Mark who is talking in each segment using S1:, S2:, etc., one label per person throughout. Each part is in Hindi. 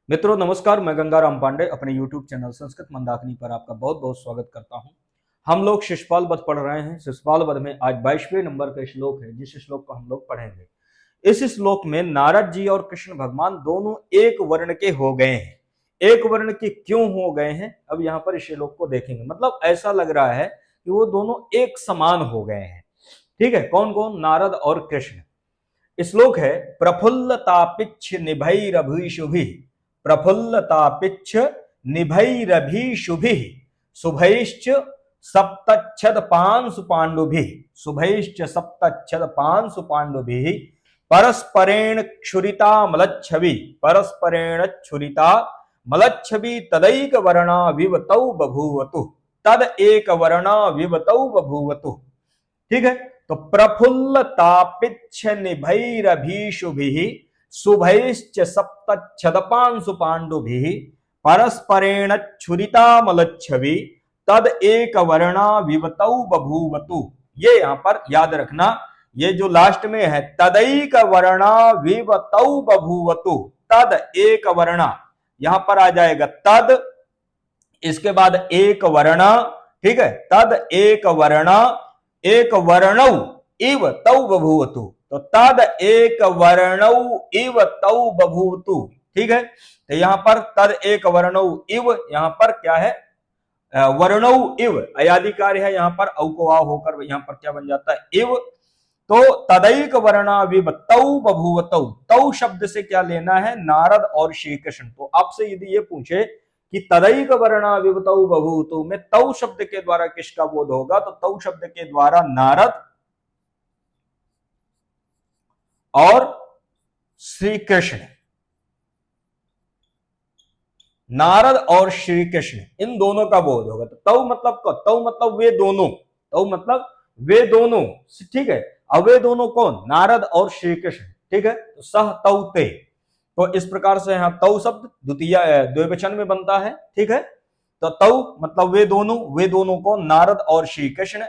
S1: मित्रों नमस्कार, मैं गंगाराम पांडे अपने YouTube चैनल संस्कृत मंदाकिनी पर आपका बहुत बहुत स्वागत करता हूं। हम लोग शिशुपाल वध पढ़ रहे हैं। शिशुपाल वध में आज 22वें नंबर का श्लोक है, जिस श्लोक को हम लोग पढ़ेंगे। इस श्लोक में नारद जी और कृष्ण भगवान दोनों एक वर्ण के हो गए हैं। एक वर्ण के क्यों हो गए हैं, अब यहाँ पर इस श्लोक को देखेंगे। मतलब ऐसा लग रहा है कि वो दोनों एक समान हो गए हैं। ठीक है, कौन कौन? नारद और कृष्ण। श्लोक है प्रफुल्लतापिच्छ निभैरभीषुभिः प्रफुल्लतापिच्छ निभैरभीषुभिः शुभैश्च सप्तच्छदपांसु पाण्डुभिः शुभैश्च सप्तच्छदपांसु पाण्डुभिः परस्परेण क्षुरितामलच्छवि परस्परेण क्षुरितामलच्छवि तदैक वर्णा विवतौ बभूवतु तद एक वर्णा विवतौ बभूवतु। ठीक है, तो प्रफुल्लतापिच्छ निभैरभीषुभिः शुभैश्च सप्तच्छदपांसु पाण्डुभिः परस्परेण क्षुरितामलच्छवि तद एक वर्णा विवतौ बभूवतु। ये यहां पर याद रखना, ये जो लास्ट में है तदैक वर्णा विवतौ बभूवतु, तद एक वर्णा यहां पर आ जाएगा तद, इसके बाद एक वर्णा। ठीक है, तद एक वर्णा एक वर्णौ इव तौ बभूवतु, तो तद एक वर्णौ इव तौ बभूवतु। ठीक है, तो यहां पर तद एक वर्णौ इव, यहां पर क्या है? वर्णौ इव अयादिकार है, यहां पर औ को आ होकर यहां पर क्या बन जाता है? इव। तो तदैक वर्णा विव तौ बभूवतौ, तौ शब्द से क्या लेना है? नारद और श्री कृष्ण। तो आपसे यदि ये पूछे कि तदैक वर्णा विवतौ बभूवतु में तौ शब्द के द्वारा किसका बोध होगा, तो तौ शब्द के द्वारा नारद और श्री कृष्ण, नारद और श्री कृष्ण इन दोनों का बोध होगा। तो तौ मतलब को, तौ मतलब वे दोनों, तौ मतलब वे दोनों। ठीक है, अब वे दोनों कौन? नारद और श्री कृष्ण। ठीक है, तो सह तौ ते, तो इस प्रकार से यहां तौ शब्द द्वितीय द्विवचन में बनता है। ठीक है, तो तौ मतलब वे दोनों को नारद और श्री कृष्ण।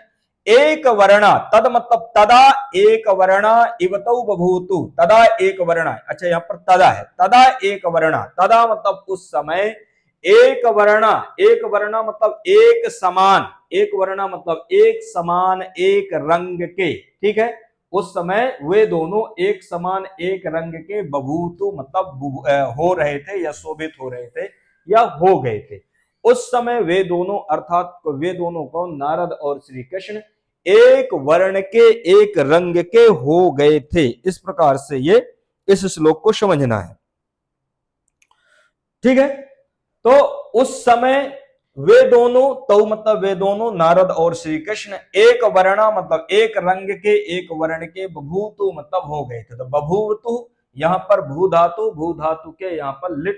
S1: एक वर्णा, तद मतलब तदा एक वर्णा इवतौ बभूतु, तदा एक वर्णा। अच्छा, यहां पर तदा है, तदा एक वर्णा, तदा मतलब उस समय, एक वर्णा मतलब एक समान, एक वर्णा मतलब एक समान एक रंग के। ठीक है, उस समय वे दोनों एक समान एक रंग के बभूतु मतलब हो रहे थे या शोभित हो रहे थे या हो गए थे। उस समय वे दोनों अर्थात वे दोनों को नारद और श्री कृष्ण एक वर्ण के एक रंग के हो गए थे। इस प्रकार से ये इस श्लोक को समझना है। ठीक है, तो उस समय वे दोनों, तो मतलब वे दोनों नारद और श्री कृष्ण एक वर्णा मतलब एक रंग के एक वर्ण के बभूतु मतलब हो गए थे। तो बभूवतु यहां पर भू धातु के यहां पर लिट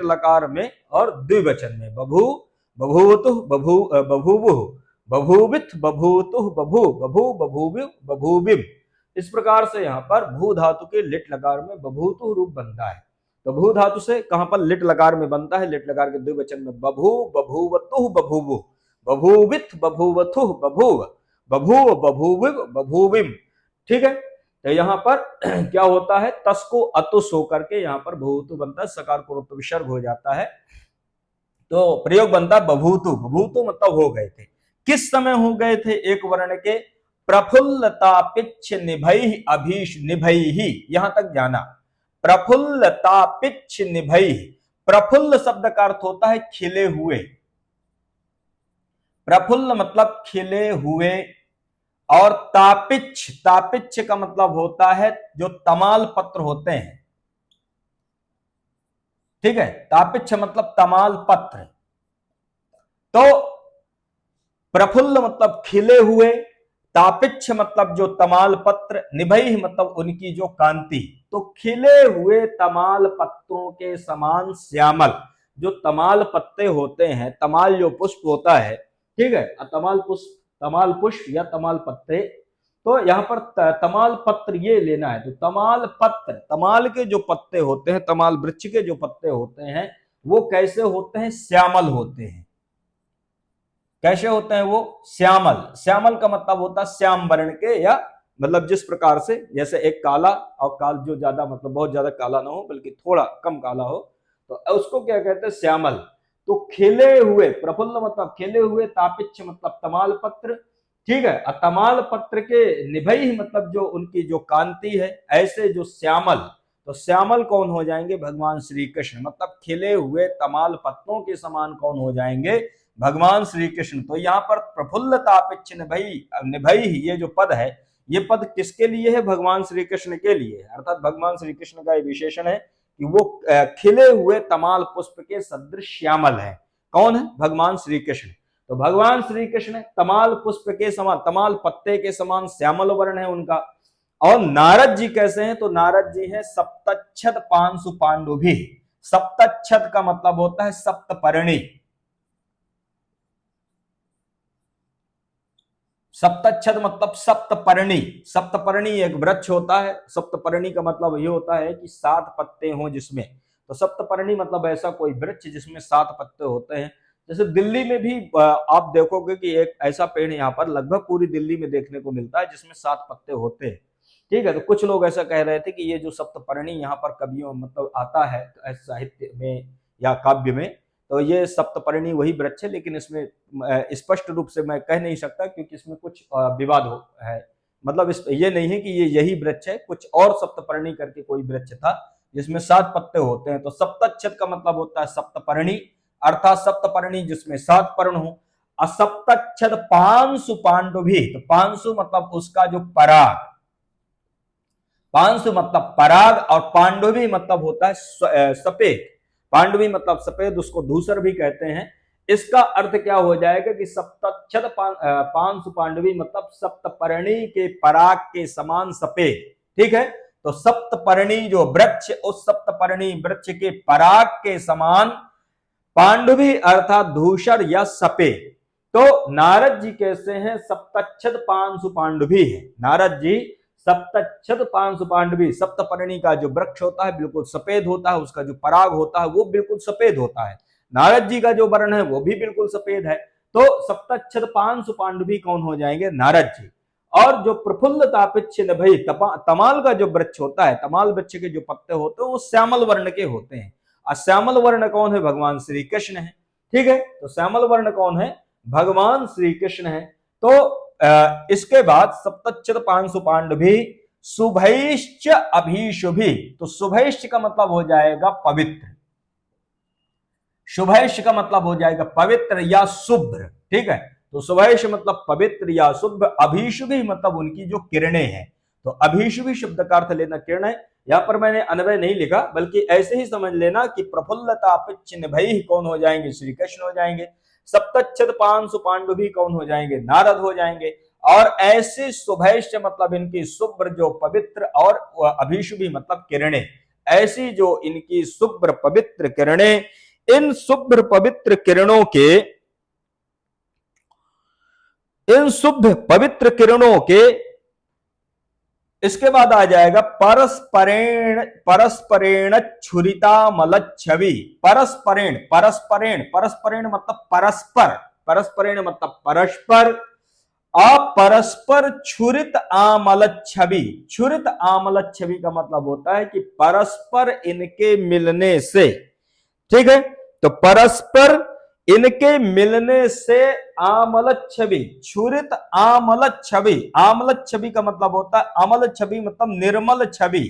S1: लकार में और द्विवचन में बभू बभूवतु बभूवु बभूविथ बभूतु बभूविव। इस प्रकार से यहां पर भू धातु के लिट लकार में बभूतु रूप बनता है। तो भू धातु से कहां पर लिट लकार में बनता है? लिट लकार के द्विवचन में बभू बभूवतु बभूवु बभूविथ बभूवथु बभूव बभूव बभूविव बभूविम। ठीक है, तो यहां पर क्या होता है? तस को अतुस होकर के यहां पर भूतु बनता है, सकार को विसर्ग हो जाता है, तो प्रयोग बनता है बभूतु। बभूतु मतलब हो गए थे। किस समय हो गए थे एक वर्ण के? प्रफुल्लतापिच्छ निभैः अभीष निभैः, यहां तक जाना। प्रफुल्लतापिच्छ निभैः, प्रफुल्ल शब्द का अर्थ होता है खिले हुए। प्रफुल्ल मतलब खिले हुए, और तापिच्छ का मतलब होता है जो तमाल पत्र होते हैं। ठीक है, तापिच्छ मतलब तमाल पत्र। तो प्रफुल्ल मतलब खिले हुए, तापिच्छ मतलब जो तमाल पत्र, निभई मतलब उनकी जो कांति। तो खिले हुए तमाल पत्रों के समान श्यामल, जो तमाल पत्ते होते हैं, तमाल जो पुष्प होता है, ठीक है, तमाल पुष्प या तमाल पत्ते, तो यहां पर तमाल पत्र ये लेना है। तो तमाल पत्र, तमाल के जो पत्ते होते हैं, तमाल वृक्ष के जो पत्ते होते हैं, वो कैसे होते हैं? श्यामल होते हैं। कैसे होते हैं वो? श्यामल। श्यामल का मतलब होता है श्याम वर्ण के, या मतलब जिस प्रकार से, जैसे एक काला और काल जो ज्यादा मतलब बहुत ज्यादा काला ना हो बल्कि थोड़ा कम काला हो, तो उसको क्या कहते हैं, श्यामल। तो खिले हुए, प्रफुल्ल मतलब खिले हुए, तापिच्छ मतलब तमाल पत्र, ठीक है, तमाल पत्र के निभई मतलब जो उनकी जो कांति है, ऐसे जो श्यामल, तो श्यामल कौन हो जाएंगे, भगवान श्री कृष्ण, मतलब खिले हुए तमाल पत्तों के समान कौन हो जाएंगे, भगवान श्री कृष्ण। तो यहाँ पर प्रफुल्ल तापिच्छ निभई, निभई ये जो पद है, ये पद किसके लिए है, भगवान श्री कृष्ण के लिए, अर्थात भगवान श्री कृष्ण का ये विशेषण है कि वो खिले हुए तमाल पुष्प के सदृश श्यामल है। कौन है, भगवान श्री कृष्ण। तो भगवान श्री कृष्ण तमाल पुष्प के समान, तमाल पत्ते के समान श्यामल वर्ण है उनका। और नारद जी कैसे हैं, तो नारद जी हैं सप्तच्छद पांशु पांडुभी। सप्तच्छद का मतलब होता है सप्तपर्णी। सप्तच्छद मतलब सप्तपर्णी। सप्तपर्णी एक वृक्ष होता है, सप्तपर्णी का मतलब ये होता है कि 7 पत्ते हों जिसमें, तो सप्तपर्णी मतलब ऐसा कोई वृक्ष जिसमें 7 पत्ते होते हैं। जैसे दिल्ली में भी आप देखोगे कि एक ऐसा पेड़ यहाँ पर लगभग पूरी दिल्ली में देखने को मिलता है जिसमें 7 पत्ते होते हैं, ठीक है। तो कुछ लोग ऐसा कह रहे थे कि ये जो सप्तपर्णी यहाँ पर कवियों मतलब आता है साहित्य में या काव्य में, तो ये सप्तपर्णी वही वृक्ष है, लेकिन इसमें स्पष्ट रूप से मैं कह नहीं सकता क्योंकि इसमें कुछ विवाद है। मतलब ये नहीं है कि ये यही वृक्ष है, कुछ और सप्तपर्णी करके कोई वृक्ष था जिसमें 7 पत्ते होते हैं। तो सप्तच्छद का मतलब होता है सप्तपर्णी, अर्थात सप्तपर्णी जिसमें 7 पर्ण हो। असप्तच्छद पांशु पांडुभी, तो पांशु मतलब उसका जो पराग, पांशु मतलब पराग, और पांडुभी मतलब होता है सफेद। पांडुभी मतलब सफेद, उसको धूसर भी कहते हैं। इसका अर्थ क्या हो जाएगा कि सप्तच्छद पांशु पांडुभी मतलब सप्तपर्णी के पराग के समान सफेद, ठीक है। तो सप्तपर्णी जो वृक्ष, उस सप्तपर्णी वृक्ष के पराग के समान पांडुभी अर्थात धूसर या सफेद। तो नारद जी कैसे हैं, सप्तच्छद पांशु पांडुभी है नारद जी। सप्तच्छद पांशु पांडुभी, सप्तपर्णी का जो वृक्ष होता है बिल्कुल सफेद होता है, उसका जो पराग होता है वो बिल्कुल सफेद होता है। नारद जी का जो वर्ण है वो भी बिल्कुल सफेद है। तो सप्तच्छद पांशु पांडुभी कौन हो जाएंगे, नारद जी। और जो प्रफुल्ल तापिच्छ निभई, तमाल का जो वृक्ष होता है, तमाल वृक्ष के जो पत्ते होते हैं वो श्यामल वर्ण के होते हैं। और श्यामल वर्ण कौन है, भगवान श्री कृष्ण है, ठीक है। तो श्यामल वर्ण कौन है, भगवान श्री कृष्ण है। तो इसके बाद सप्तच्छद पांशु पांडुभी शुभैश्च अभिशुभि, तो शुभैश्च का मतलब हो जाएगा पवित्र, शुभैश का मतलब हो जाएगा पवित्र या शुभ्र, ठीक है। तो शुभैश मतलब पवित्र या शुभ, अभिशुभि मतलब उनकी जो किरणें हैं। तो अभिशुभि शब्द का अर्थ लेना किरणें, यहां पर मैंने अन्वय नहीं लिखा बल्कि ऐसे ही समझ लेना कि प्रफुल्ल तापिच्छ निभई कौन हो जाएंगे, श्री कृष्ण हो जाएंगे। सप्तच्छद पांशु पांडुभी कौन हो जाएंगे, नारद हो जाएंगे। और ऐसे शुभैश्च मतलब इनकी शुभ्र जो पवित्र, और अभिशुभि मतलब किरणें, ऐसी जो इनकी शुभ्र पवित्र किरणें, इन शुभ्र पवित्र किरणों के, इन शुभ पवित्र किरणों के, इसके बाद आ जाएगा परस्परेण, परस्परेण छुरिता मलच्छवि। परस्परेण, परस्परेण, परस्परेण मतलब परस्पर, परस्परेण मतलब परस्पर, अपरस्पर छुरित आमलच्छवि। छुरित आमलच्छवि का मतलब होता है कि परस्पर इनके मिलने से, ठीक है। तो परस्पर इनके मिलने से आमल छवि, छुरित आमल छवि। आमल छवि का मतलब होता है, अमल छवि मतलब निर्मल छवि।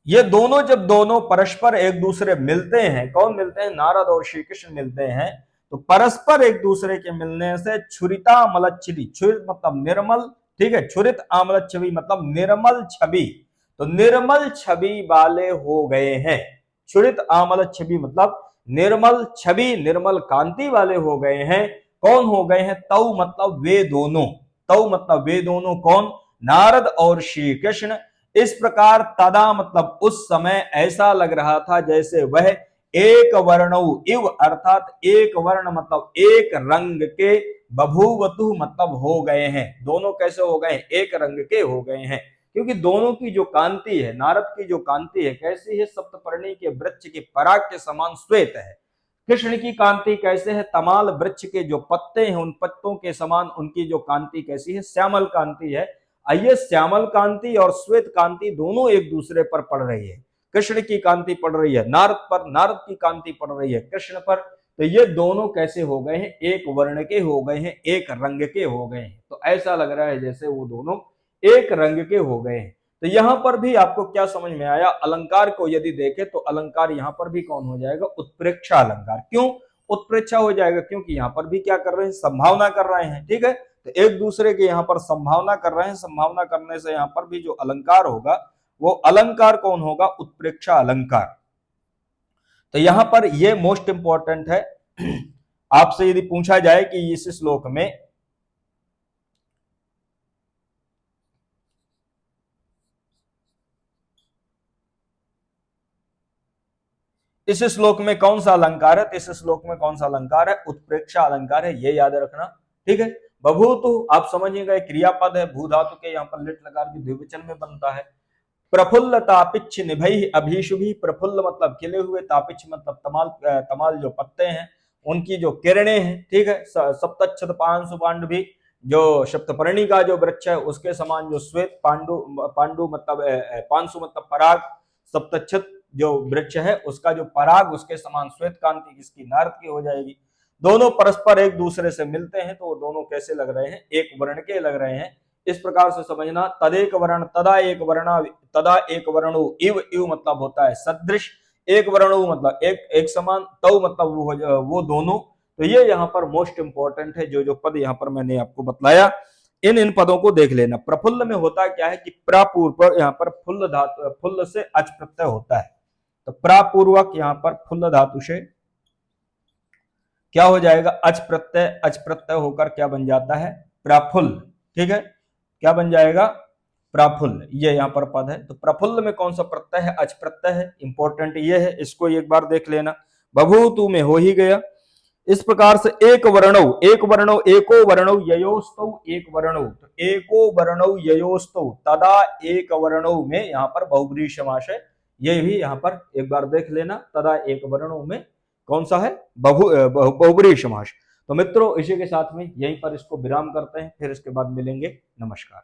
S1: ये दोनों जब दोनों परस्पर एक दूसरे मिलते हैं, कौन मिलते हैं, नारद और श्री कृष्ण मिलते हैं, तो परस्पर एक दूसरे के मिलने से छुरिता मलच्छवि, छुरित मतलब निर्मल, ठीक है, छुरित आमलच्छवि मतलब निर्मल छवि, तो निर्मल छवि वाले हो गए हैं। छुरित आमल छवि मतलब निर्मल छवि, निर्मल कांति वाले हो गए हैं। कौन हो गए हैं, तौ मतलब वे दोनों, तौ मतलब वे दोनों कौन, नारद और श्री कृष्ण। इस प्रकार तदा मतलब उस समय ऐसा लग रहा था जैसे वह एक वर्णौ इव, अर्थात एक वर्ण मतलब एक रंग के, बभूवतु मतलब हो गए हैं। दोनों कैसे हो गए, एक रंग के हो गए हैं, क्योंकि दोनों की जो कांति है, नारद की जो कांति है कैसी है, सप्तपर्णी के वृक्ष के पराग के समान श्वेत है। कृष्ण की कांति कैसे है, तमाल वृक्ष के जो पत्ते हैं उन पत्तों के समान उनकी जो कांति कैसी है, श्यामल कांति है। आइए, श्यामल कांति और श्वेत कांति दोनों एक दूसरे पर पड़ रही है। कृष्ण की कांति पड़ रही है नारद पर, नारद की कांति पड़ रही है कृष्ण पर। तो ये दोनों कैसे हो गए हैं? एक वर्ण के हो गए हैं, एक रंग के हो गए हैं। तो ऐसा लग रहा है जैसे वो दोनों एक रंग के हो गए हैं। तो यहां पर भी आपको क्या समझ में आया? अलंकार को यदि देखें तो अलंकार यहां पर भी कौन हो जाएगा? उत्प्रेक्षा अलंकार। क्यों उत्प्रेक्षा हो जाएगा? क्योंकि यहां पर भी क्या कर रहे हैं? संभावना कर रहे हैं। ठीक है, तो एक दूसरे के यहाँ पर संभावना कर रहे हैं। संभावना करने से यहाँ पर भी जो अलंकार होगा वो अलंकार कौन होगा? उत्प्रेक्षा अलंकार। तो यहां पर ये मोस्ट इंपॉर्टेंट है। आपसे यदि पूछा जाए कि इस श्लोक में इस श्लोक में कौन सा अलंकार है, तो इस श्लोक में कौन सा अलंकार है? उत्प्रेक्षा अलंकार है, ये याद रखना। ठीक है, बभूतु आप समझिएगा क्रियापद है, भू धातु के यहाँ पर लिट लगा के द्विवचन में बनता है। प्रफुल्ल तापिच्छ निभई अभीशुभि, प्रफुल्ल मतलब खिले हुए, तापिच्छ मतलब तमाल, तमाल जो पत्ते हैं उनकी जो किरणें हैं। ठीक है, सप्तच्छद पांशु पांडुभि, जो सप्तपर्णी का जो वृक्ष है उसके समान जो श्वेत पांडु, पांडु मतलब पांशु मतलब पराग, सप्तच्छद जो वृक्ष है उसका जो पराग उसके समान श्वेत कांति किसकी? नारद की हो जाएगी। दोनों परस्पर एक दूसरे से मिलते हैं तो वो दोनों कैसे लग रहे हैं? एक वर्ण के लग रहे हैं। इस प्रकार से समझना, तदेक वर्ण तदा एक वर्णा तदा एक वर्णु इव, इव मतलब होता है सदृश, एक वर्णु मतलब एक समान, तव मतलब वो दोनों। तो ये यहाँ पर मोस्ट इंपॉर्टेंट है। जो जो पद यहाँ पर मैंने आपको बतलाया इन पदों को देख लेना। प्रफुल्ल में होता क्या है कि प्रापूर्व यहाँ पर फुल्ल धातु, फुल्ल से अच प्रत्यय होता है। तो प्रापूर्वक यहाँ पर फुल्ल धातु से क्या हो जाएगा? अच प्रत्यय, अच प्रत्यय होकर क्या बन जाता है? प्राफुल्ल। ठीक है, क्या बन जाएगा? प्राफुल्ल। ये यहाँ पर पद है। तो प्रफुल्ल में कौन सा प्रत्यय है? अच प्रत्यय है। इंपॉर्टेंट ये है, इसको एक बार देख लेना। बभूतु में हो ही गया। इस प्रकार से एक वर्णौ, एक वर्णौ, एको वर्णौ ययोस्तौ एक वर्णौ, तो एको वर्णौ ययोस्तौ तदा एक वर्णौ में यहाँ पर बहुब्रीहि समास है। ये भी यहाँ पर एक बार देख लेना। तदा एक वर्णौ में कौन सा है? बहुब्रीहि समास। तो मित्रों इसी के साथ में यहीं पर इसको विराम करते हैं, फिर इसके बाद मिलेंगे। नमस्कार।